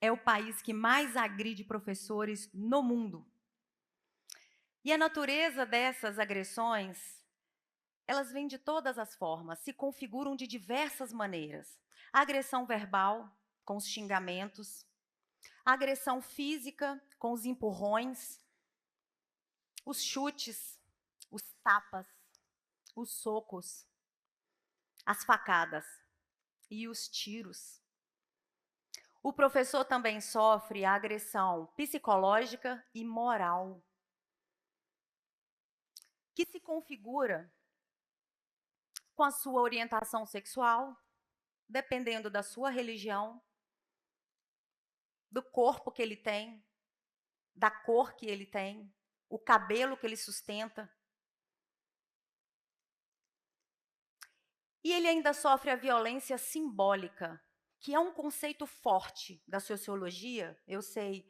é o país que mais agride professores no mundo. E a natureza dessas agressões, elas vêm de todas as formas, se configuram de diversas maneiras. A agressão verbal, com os xingamentos, a agressão física, com os empurrões, os chutes, os tapas, os socos, as facadas e os tiros. O professor também sofre a agressão psicológica e moral, que se configura com a sua orientação sexual, dependendo da sua religião, do corpo que ele tem, da cor que ele tem, o cabelo que ele sustenta. E ele ainda sofre a violência simbólica, que é um conceito forte da sociologia, eu sei,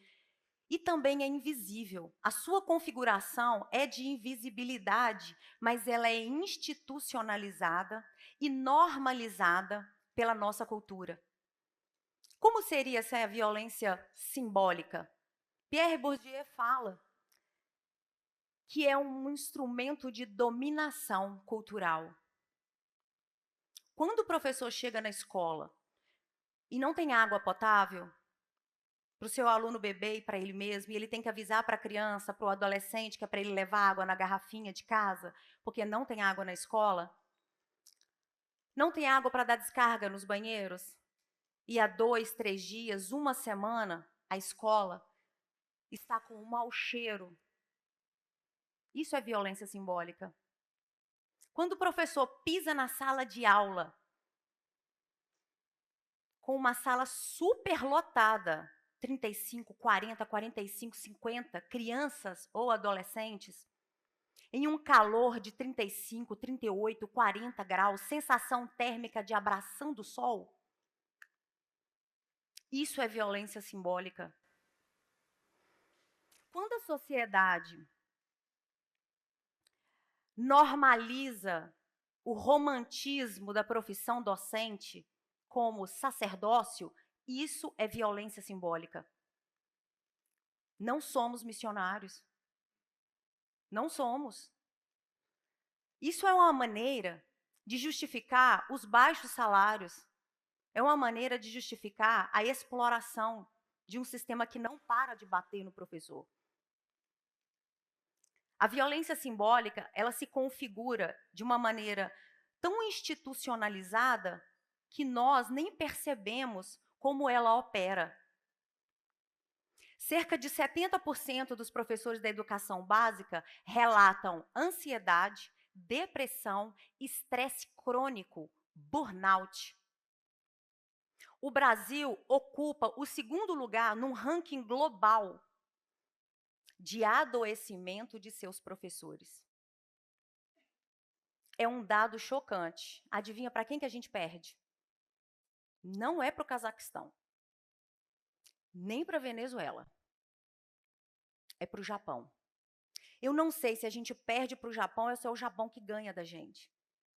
e também é invisível. A sua configuração é de invisibilidade, mas ela é institucionalizada e normalizada pela nossa cultura. Como seria essa violência simbólica? Pierre Bourdieu fala que é um instrumento de dominação cultural. Quando o professor chega na escola e não tem água potável para o seu aluno beber e para ele mesmo, e ele tem que avisar para a criança, para o adolescente, que é para ele levar água na garrafinha de casa, porque não tem água na escola, não tem água para dar descarga nos banheiros, e há 2, 3 dias, uma semana, a escola está com um mau cheiro. Isso é violência simbólica. Quando o professor pisa na sala de aula, com uma sala superlotada, 35, 40, 45, 50 crianças ou adolescentes, em um calor de 35, 38, 40 graus, sensação térmica de abração do sol, isso é violência simbólica. Quando a sociedade normaliza o romantismo da profissão docente como sacerdócio, isso é violência simbólica. Não somos missionários. Não somos. Isso é uma maneira de justificar os baixos salários. É uma maneira de justificar a exploração de um sistema que não para de bater no professor. A violência simbólica, ela se configura de uma maneira tão institucionalizada que nós nem percebemos como ela opera. Cerca de 70% dos professores da educação básica relatam ansiedade, depressão, estresse crônico, burnout. O Brasil ocupa o segundo lugar num ranking global de adoecimento de seus professores. É um dado chocante. Adivinha para quem que a gente perde? Não é para o Cazaquistão, nem para a Venezuela. É para o Japão. Eu não sei se a gente perde para o Japão ou se é o Japão que ganha da gente.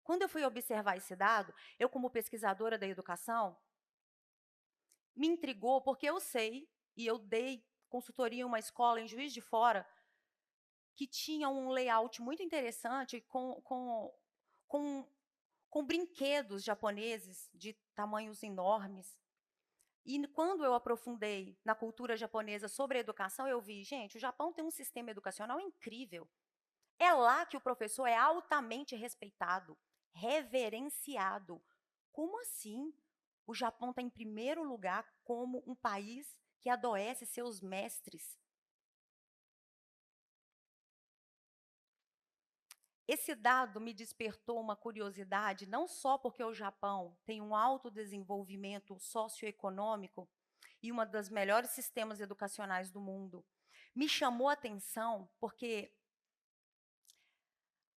Quando eu fui observar esse dado, eu, como pesquisadora da educação, me intrigou porque eu sei, e eu dei consultoria em uma escola em Juiz de Fora, que tinha um layout muito interessante com, com brinquedos japoneses de tamanhos enormes. E quando eu aprofundei na cultura japonesa sobre a educação, eu vi, gente, o Japão tem um sistema educacional incrível. É lá que o professor é altamente respeitado, reverenciado. Como assim? O Japão está em primeiro lugar como um país que adoece seus mestres. Esse dado me despertou uma curiosidade, não só porque o Japão tem um alto desenvolvimento socioeconômico e uma das melhores sistemas educacionais do mundo. Me chamou a atenção porque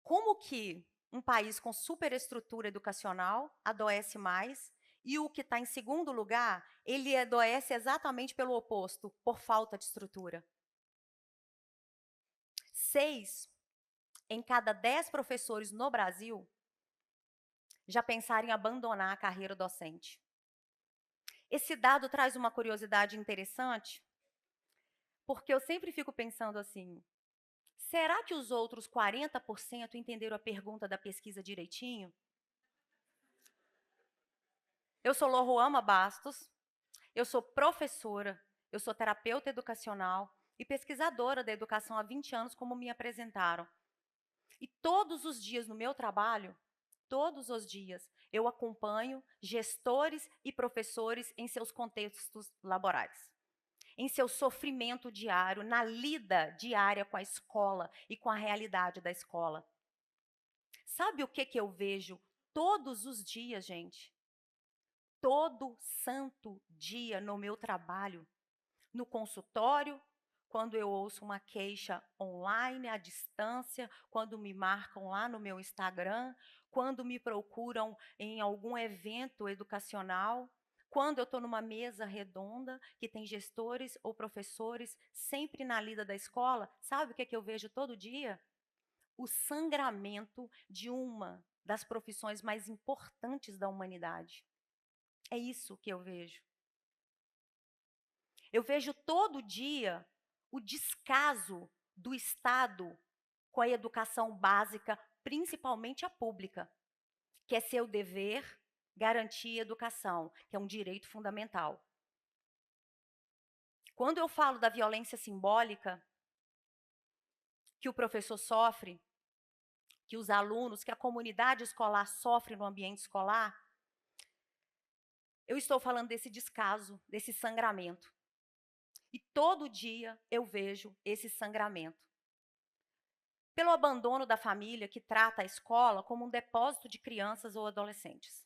como que um país com superestrutura educacional adoece mais e o que está em segundo lugar, ele adoece exatamente pelo oposto, por falta de estrutura. 6 em cada 10 professores no Brasil já pensaram em abandonar a carreira docente. Esse dado traz uma curiosidade interessante, porque eu sempre fico pensando assim, será que os outros 40% entenderam a pergunta da pesquisa direitinho? Eu sou Loruama Bastos, eu sou professora, eu sou terapeuta educacional e pesquisadora da educação há 20 anos, como me apresentaram. E todos os dias no meu trabalho, todos os dias, eu acompanho gestores e professores em seus contextos laborais, em seu sofrimento diário, na lida diária com a escola e com a realidade da escola. Sabe o que eu vejo todos os dias, gente? Todo santo dia no meu trabalho, no consultório, quando eu ouço uma queixa online, à distância, quando me marcam lá no meu Instagram, quando me procuram em algum evento educacional, quando eu estou numa mesa redonda que tem gestores ou professores sempre na lida da escola, sabe o que eu vejo todo dia? O sangramento de uma das profissões mais importantes da humanidade. É isso que eu vejo. Eu vejo todo dia o descaso do Estado com a educação básica, principalmente a pública, que é seu dever garantir educação, que é um direito fundamental. Quando eu falo da violência simbólica que o professor sofre, que os alunos, que a comunidade escolar sofre no ambiente escolar, eu estou falando desse descaso, desse sangramento. E todo dia eu vejo esse sangramento. Pelo abandono da família que trata a escola como um depósito de crianças ou adolescentes.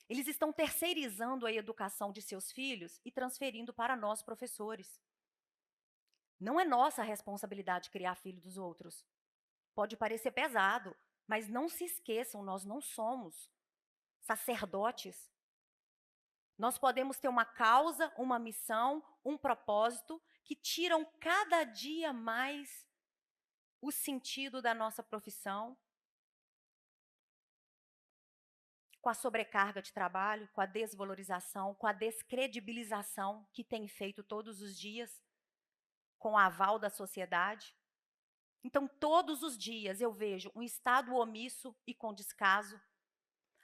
Eles estão terceirizando a educação de seus filhos e transferindo para nós, professores. Não é nossa responsabilidade criar filho dos outros. Pode parecer pesado, mas não se esqueçam, nós não somos sacerdotes. Nós podemos ter uma causa, uma missão, um propósito que tiram cada dia mais o sentido da nossa profissão, com a sobrecarga de trabalho, com a desvalorização, com a descredibilização que tem feito todos os dias, com o aval da sociedade. Então, todos os dias eu vejo um Estado omisso e com descaso.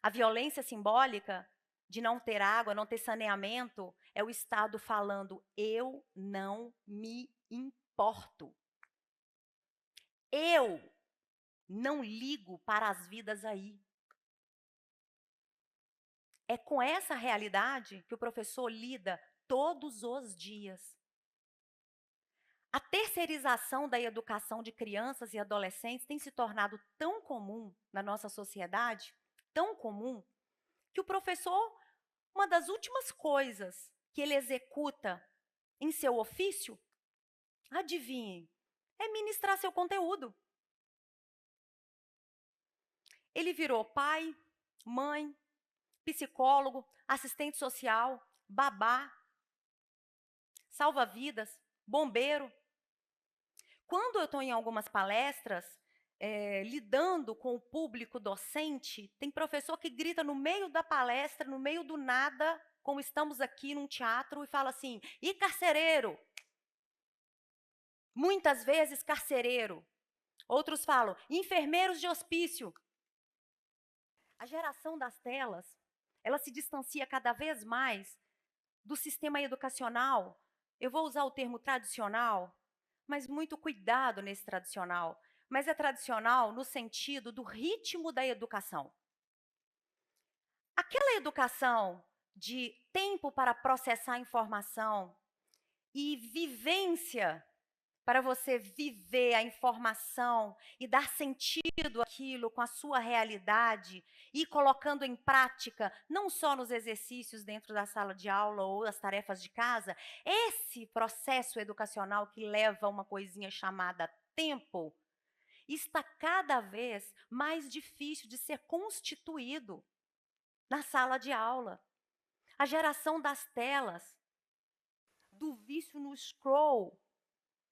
A violência simbólica de não ter água, não ter saneamento, é o Estado falando, eu não me importo. Eu não ligo para as vidas aí. É com essa realidade que o professor lida todos os dias. A terceirização da educação de crianças e adolescentes tem se tornado tão comum na nossa sociedade, tão comum, que o professor, uma das últimas coisas que ele executa em seu ofício, adivinhem, é ministrar seu conteúdo. Ele virou pai, mãe, psicólogo, assistente social, babá, salva-vidas, bombeiro. Quando eu estou em algumas palestras, lidando com o público docente, tem professor que grita no meio da palestra, no meio do nada, como estamos aqui num teatro, e fala assim, e carcereiro? Muitas vezes carcereiro. Outros falam, enfermeiros de hospício. A geração das telas, ela se distancia cada vez mais do sistema educacional. Eu vou usar o termo tradicional, mas muito cuidado nesse tradicional. Mas é tradicional no sentido do ritmo da educação. Aquela educação de tempo para processar informação e vivência para você viver a informação e dar sentido àquilo com a sua realidade e colocando em prática, não só nos exercícios dentro da sala de aula ou as tarefas de casa, esse processo educacional que leva uma coisinha chamada tempo, está cada vez mais difícil de ser constituído na sala de aula. A geração das telas, do vício no scroll,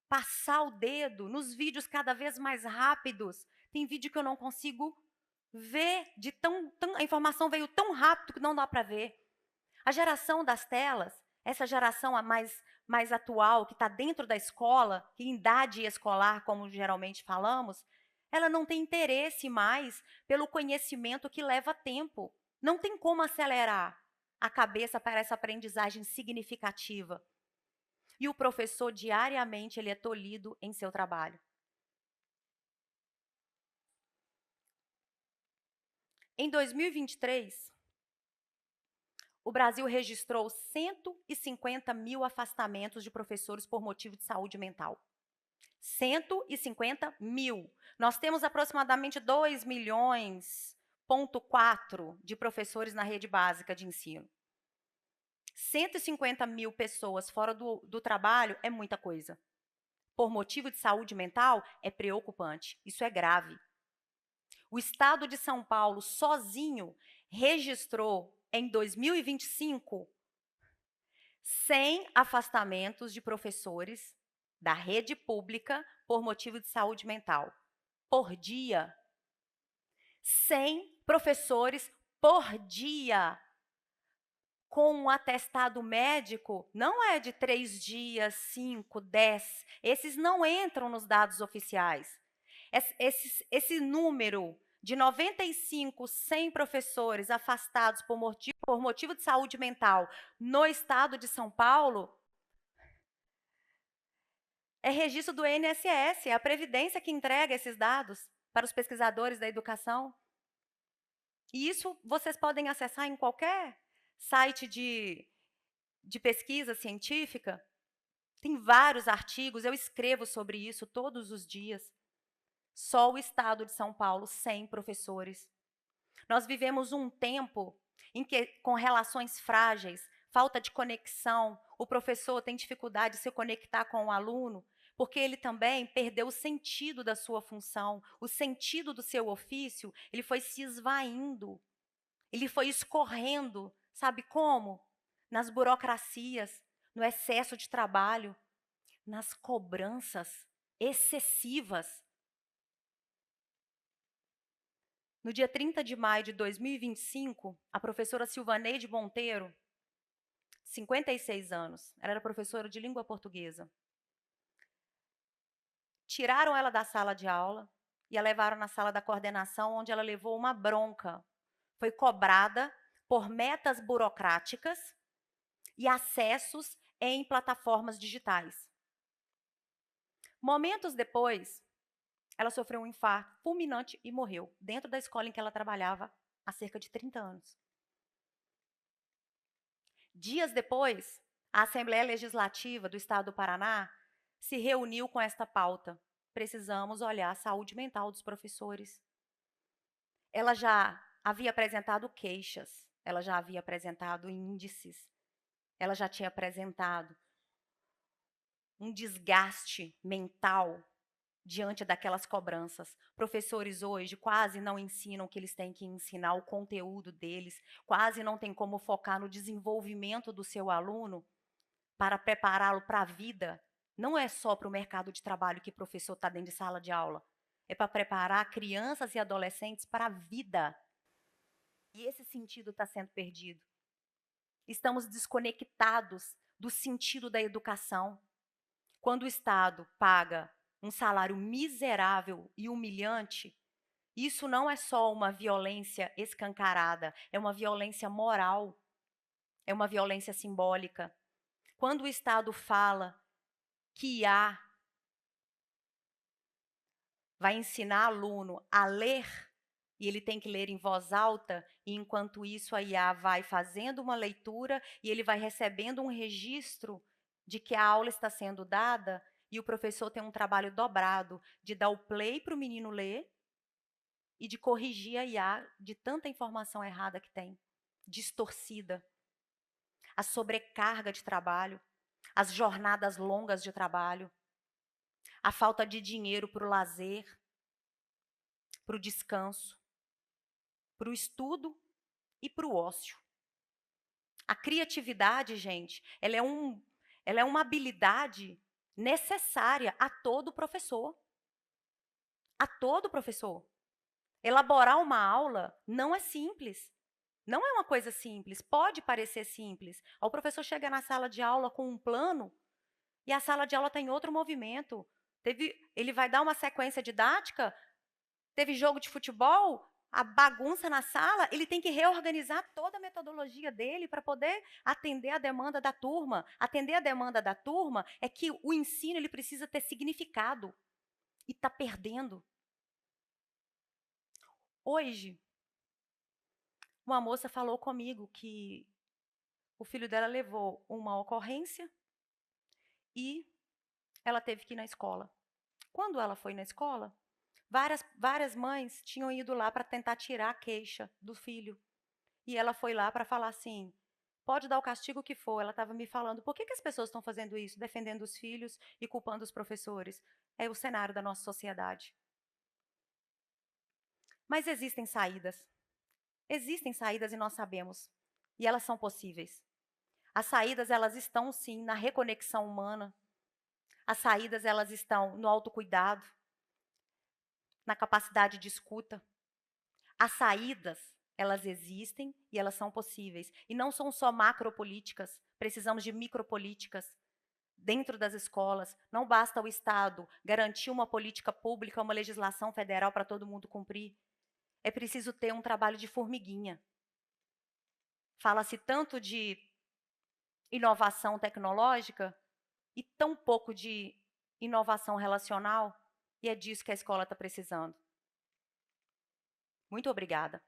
passar o dedo nos vídeos cada vez mais rápidos. Tem vídeo que eu não consigo ver, a informação veio tão rápido que não dá para ver. A geração das telas, essa geração mais atual, que está dentro da escola, que em idade escolar, como geralmente falamos, ela não tem interesse mais pelo conhecimento que leva tempo. Não tem como acelerar a cabeça para essa aprendizagem significativa. E o professor, diariamente, ele é tolhido em seu trabalho. Em 2023, o Brasil registrou 150 mil afastamentos de professores por motivo de saúde mental. 150 mil. Nós temos aproximadamente 2 milhões, 4 de professores na rede básica de ensino. 150 mil pessoas fora do trabalho é muita coisa. Por motivo de saúde mental, é preocupante. Isso é grave. O estado de São Paulo, sozinho, registrou em 2025 100 afastamentos de professores da rede pública por motivo de saúde mental. Por dia. 100 professores por dia. Com um atestado médico, não é de 3 dias, 5, 10. Esses não entram nos dados oficiais. Esse número de 95, 100 professores afastados por motivo de saúde mental no estado de São Paulo é registro do INSS, é a Previdência que entrega esses dados para os pesquisadores da educação. E isso vocês podem acessar em qualquer site de pesquisa científica. Tem vários artigos, eu escrevo sobre isso todos os dias. Só o estado de São Paulo, 100 professores. Nós vivemos um tempo em que, com relações frágeis, falta de conexão, o professor tem dificuldade de se conectar com o aluno, porque ele também perdeu o sentido da sua função, o sentido do seu ofício, ele foi se esvaindo, ele foi escorrendo, sabe como? Nas burocracias, no excesso de trabalho, nas cobranças excessivas. No dia 30 de maio de 2025, a professora Silvaneide Monteiro, 56 anos, ela era professora de língua portuguesa. Tiraram ela da sala de aula e a levaram na sala da coordenação, onde ela levou uma bronca. Foi cobrada por metas burocráticas e acessos em plataformas digitais. Momentos depois, ela sofreu um infarto fulminante e morreu, dentro da escola em que ela trabalhava há cerca de 30 anos. Dias depois, a Assembleia Legislativa do Estado do Paraná se reuniu com esta pauta. Precisamos olhar a saúde mental dos professores. Ela já havia apresentado queixas, ela já havia apresentado índices, ela já tinha apresentado um desgaste mental diante daquelas cobranças. Professores hoje quase não ensinam o que eles têm que ensinar, o conteúdo deles, quase não tem como focar no desenvolvimento do seu aluno para prepará-lo para a vida. Não é só para o mercado de trabalho que o professor está dentro de sala de aula. É para preparar crianças e adolescentes para a vida. E esse sentido está sendo perdido. Estamos desconectados do sentido da educação. Quando o Estado paga um salário miserável e humilhante, isso não é só uma violência escancarada, é uma violência moral, é uma violência simbólica. Quando o Estado fala que IA vai ensinar aluno a ler, e ele tem que ler em voz alta, e enquanto isso a IA vai fazendo uma leitura e ele vai recebendo um registro de que a aula está sendo dada, e o professor tem um trabalho dobrado de dar o play para o menino ler e de corrigir a IA de tanta informação errada que tem, distorcida. A sobrecarga de trabalho, as jornadas longas de trabalho, a falta de dinheiro para o lazer, para o descanso, para o estudo e para o ócio. A criatividade, gente, ela é uma habilidade necessária a todo professor. A todo professor. Elaborar uma aula não é simples. Não é uma coisa simples, pode parecer simples. O professor chega na sala de aula com um plano e a sala de aula está em outro movimento. Ele vai dar uma sequência didática, teve jogo de futebol, a bagunça na sala, ele tem que reorganizar toda a metodologia dele para poder atender a demanda da turma. Atender a demanda da turma é que o ensino ele precisa ter significado e está perdendo. Hoje, uma moça falou comigo que o filho dela levou uma ocorrência e ela teve que ir na escola. Quando ela foi na escola, várias mães tinham ido lá para tentar tirar a queixa do filho. E ela foi lá para falar assim: pode dar o castigo que for. Ela estava me falando: por que as pessoas estão fazendo isso, defendendo os filhos e culpando os professores? É o cenário da nossa sociedade. Mas existem saídas. Existem saídas e nós sabemos. E elas são possíveis. As saídas, elas estão sim na reconexão humana. As saídas, elas estão no autocuidado, na capacidade de escuta. As saídas, elas existem e elas são possíveis. E não são só macropolíticas, precisamos de micropolíticas dentro das escolas. Não basta o Estado garantir uma política pública, uma legislação federal para todo mundo cumprir. É preciso ter um trabalho de formiguinha. Fala-se tanto de inovação tecnológica e tão pouco de inovação relacional, e é disso que a escola está precisando. Muito obrigada.